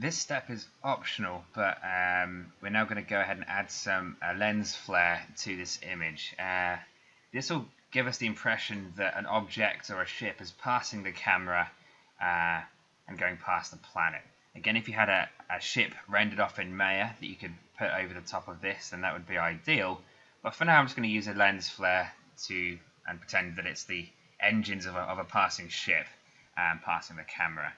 This step is optional, but we're now going to go ahead and add some lens flare to this image. This will give us the impression that an object or a ship is passing the camera and going past the planet. Again, if you had a ship rendered off in Maya that you could put over the top of this, then that would be ideal. But for now, I'm just going to use a lens flare and pretend that it's the engines of a passing ship passing the camera.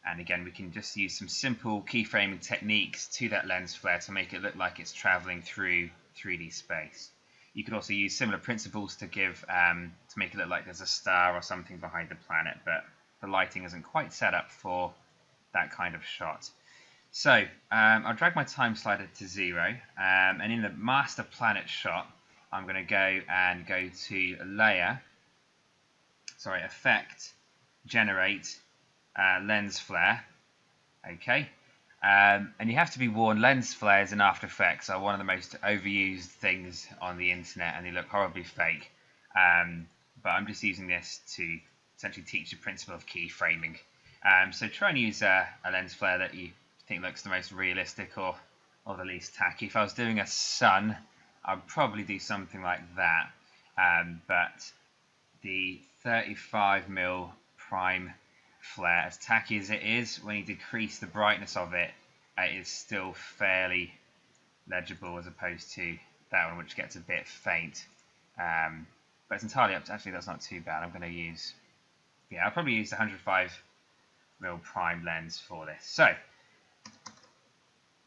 And again, we can just use some simple keyframing techniques to that lens flare to make it look like it's traveling through 3D space. You could also use similar principles to make it look like there's a star or something behind the planet, but the lighting isn't quite set up for that kind of shot. So I'll drag my time slider to 0, and in the master planet shot, I'm going to go to Layer, Effect, Generate, lens flare. Okay, and you have to be warned, lens flares in After Effects are one of the most overused things on the internet, and they look horribly fake. But I'm just using this to essentially teach the principle of keyframing. So try and use a lens flare that you think looks the most realistic or the least tacky. If I was doing a sun, I'd probably do something like that. But the 35mm prime flare, as tacky as it is, when you decrease the brightness of it, it is still fairly legible as opposed to that one, which gets a bit faint. But it's entirely up to, actually that's not too bad. I'm going to use, I'll probably use the 105mm prime lens for this. So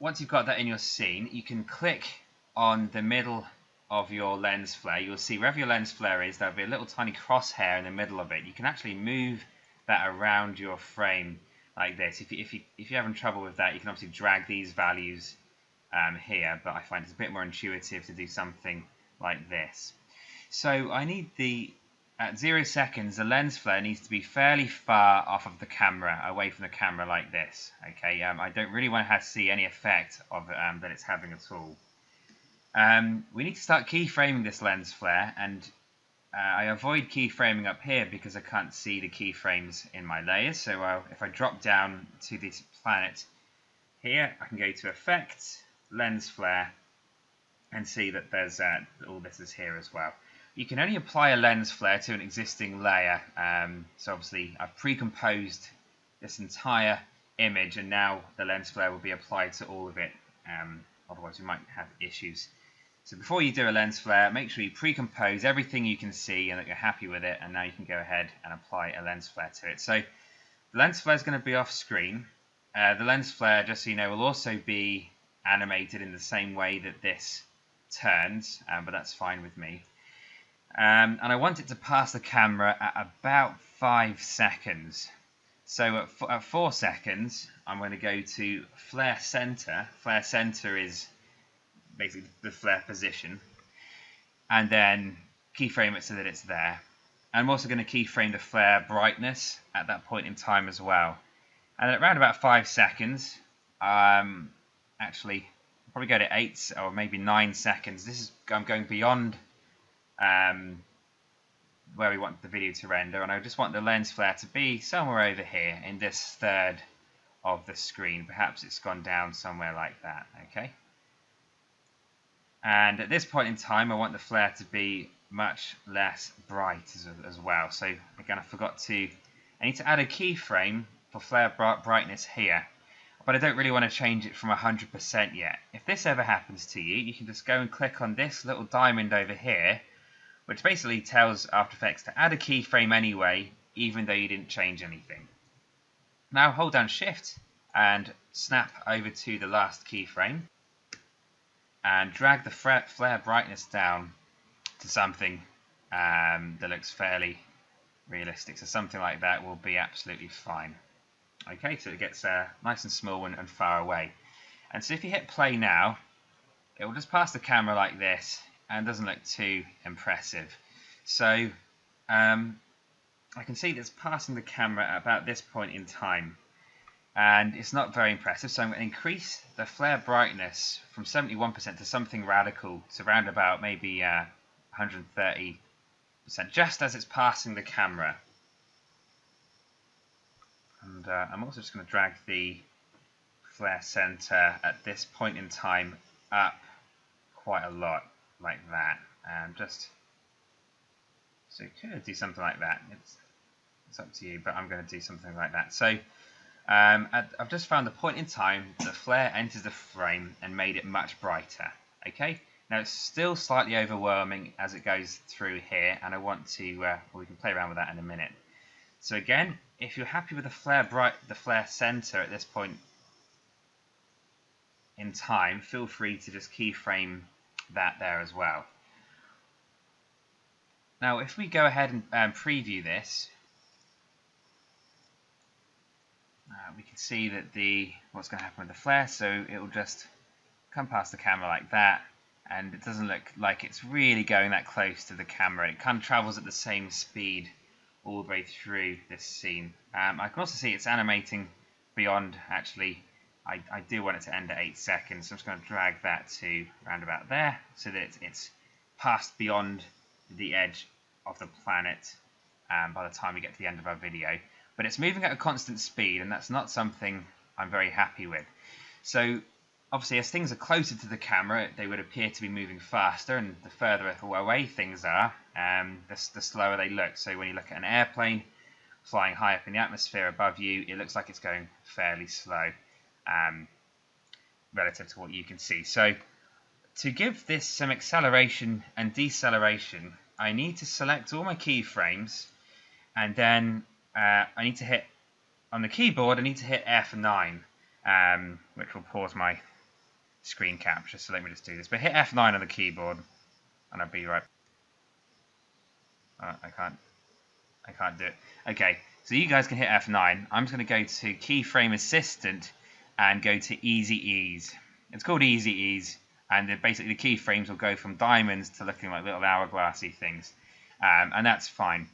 once you've got that in your scene, you can click on the middle of your lens flare. You'll see wherever your lens flare is, there'll be a little tiny crosshair in the middle of it. You can actually move that around your frame like this. If you're having trouble with that, you can obviously drag these values here, but I find it's a bit more intuitive to do something like this. So I need at 0 seconds, the lens flare needs to be fairly far off of the camera, away from the camera like this. Okay, I don't really want to see any effect of that it's having at all. We need to start keyframing this lens flare, and I avoid keyframing up here because I can't see the keyframes in my layers. So if I drop down to this planet here, I can go to Effect, Lens Flare, and see that there's all this is here as well. You can only apply a lens flare to an existing layer. So obviously I've pre-composed this entire image, and now the lens flare will be applied to all of it. Otherwise we might have issues. So before you do a lens flare, make sure you pre-compose everything you can see and that you're happy with it, and now you can go ahead and apply a lens flare to it. So the lens flare is going to be off screen. The lens flare, just so you know, will also be animated in the same way that this turns, but that's fine with me. And I want it to pass the camera at about 5 seconds. So at 4 seconds, I'm going to go to Flare Center. Flare Center is basically the flare position, and then keyframe it so that it's there. And I'm also going to keyframe the flare brightness at that point in time as well. And at around about 5 seconds, actually probably go to 8 or maybe 9 seconds. I'm going beyond where we want the video to render, and I just want the lens flare to be somewhere over here in this third of the screen. Perhaps it's gone down somewhere like that. Okay. And at this point in time, I want the flare to be much less bright as well. So again, I need to add a keyframe for flare brightness here, but I don't really want to change it from 100% yet. If this ever happens to you, you can just go and click on this little diamond over here, which basically tells After Effects to add a keyframe anyway, even though you didn't change anything. Now hold down Shift and snap over to the last keyframe, and drag the flare brightness down to something that looks fairly realistic. So something like that will be absolutely fine. Okay, so it gets nice and small and far away. And so if you hit play now, it will just pass the camera like this and doesn't look too impressive. So I can see that it's passing the camera at about this point in time, and it's not very impressive. So I'm going to increase the flare brightness from 71% to something radical, to around about maybe 130%, just as it's passing the camera. And I'm also just going to drag the flare center at this point in time up quite a lot, like that. So you could do something like that. It's up to you, but I'm going to do something like that. So I've just found the point in time the flare enters the frame and made it much brighter. Okay, now it's still slightly overwhelming as it goes through here, and I want to we can play around with that in a minute. So again, if you're happy with the flare center at this point in time, feel free to just keyframe that there as well. Now if we go ahead and preview this, we can see that what's going to happen with the flare. So it will just come past the camera like that, and it doesn't look like it's really going that close to the camera. It kind of travels at the same speed all the way through this scene. I can also see it's animating beyond, actually. I do want it to end at 8 seconds, so I'm just going to drag that to around about there so that it's passed beyond the edge of the planet by the time we get to the end of our video. But it's moving at a constant speed, and that's not something I'm very happy with. So obviously, as things are closer to the camera, they would appear to be moving faster, and the further away things are, the slower they look. So when you look at an airplane flying high up in the atmosphere above you, it looks like it's going fairly slow relative to what you can see. So to give this some acceleration and deceleration, I need to select all my keyframes, and then I need to hit, on the keyboard, I need to hit F9, which will pause my screen capture, so let me just do this. But hit F9 on the keyboard, and I'll be right. I can't do it. Okay, so you guys can hit F9. I'm just going to go to Keyframe Assistant and go to Easy Ease. It's called Easy Ease, and basically the keyframes will go from diamonds to looking like little hourglassy things, and that's fine.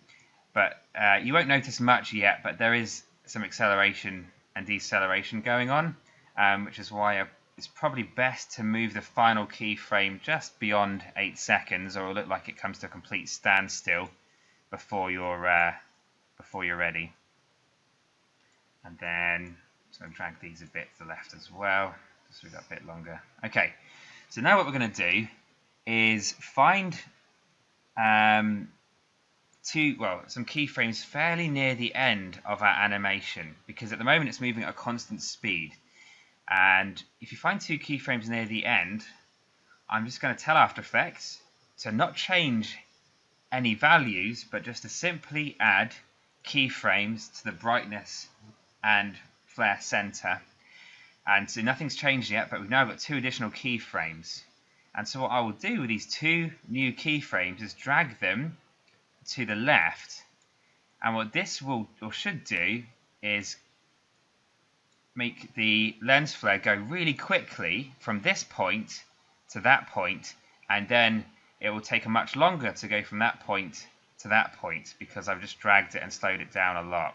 But you won't notice much yet, but there is some acceleration and deceleration going on, which is why it's probably best to move the final keyframe just beyond 8 seconds, or it'll look like it comes to a complete standstill before you're ready. And then I'm going to drag these a bit to the left as well, just so we've got a bit longer. Okay, so now what we're going to do is find some keyframes fairly near the end of our animation, because at the moment it's moving at a constant speed. And if you find 2 keyframes near the end, I'm just going to tell After Effects to not change any values, but just to simply add keyframes to the brightness and flare center. And so nothing's changed yet, but we've now got 2 additional keyframes. And so what I will do with these 2 new keyframes is drag them to the left. And what this will or should do is make the lens flare go really quickly from this point to that point, and then it will take much longer to go from that point to that point, because I've just dragged it and slowed it down a lot.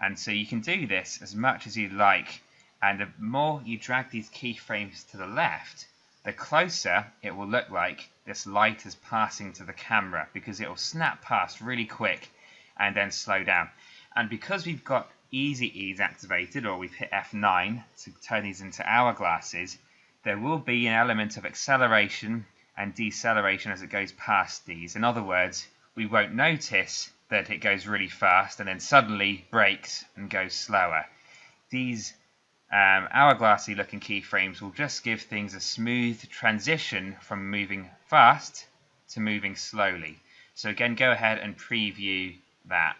And so you can do this as much as you like, and the more you drag these keyframes to the left, the closer it will look like this light is passing to the camera, because it will snap past really quick and then slow down. And because we've got Easy Ease activated, or we've hit F9 to turn these into hourglasses, there will be an element of acceleration and deceleration as it goes past these. In other words, we won't notice that it goes really fast and then suddenly breaks and goes slower. These hourglassy looking keyframes will just give things a smooth transition from moving fast to moving slowly. So again, go ahead and preview that.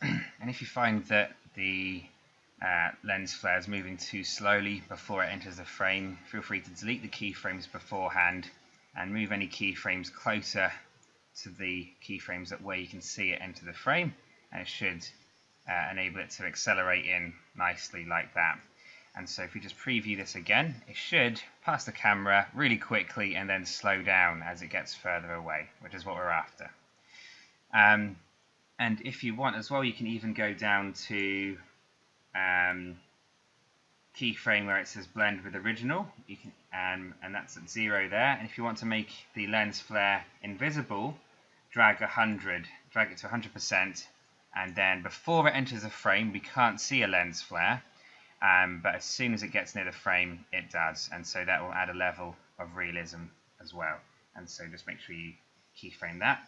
And if you find that the lens flare is moving too slowly before it enters the frame, feel free to delete the keyframes beforehand and move any keyframes closer to the keyframes where you can see it enter the frame, and it should enable it to accelerate in nicely like that. And so if we just preview this again, it should pass the camera really quickly and then slow down as it gets further away, which is what we're after. And if you want as well, you can even go down to keyframe where it says blend with original, you can, and that's at 0 there. And if you want to make the lens flare invisible, drag it to 100%, and then before it enters a frame we can't see a lens flare, but as soon as it gets near the frame, it does, and so that will add a level of realism as well. And so just make sure you keyframe that.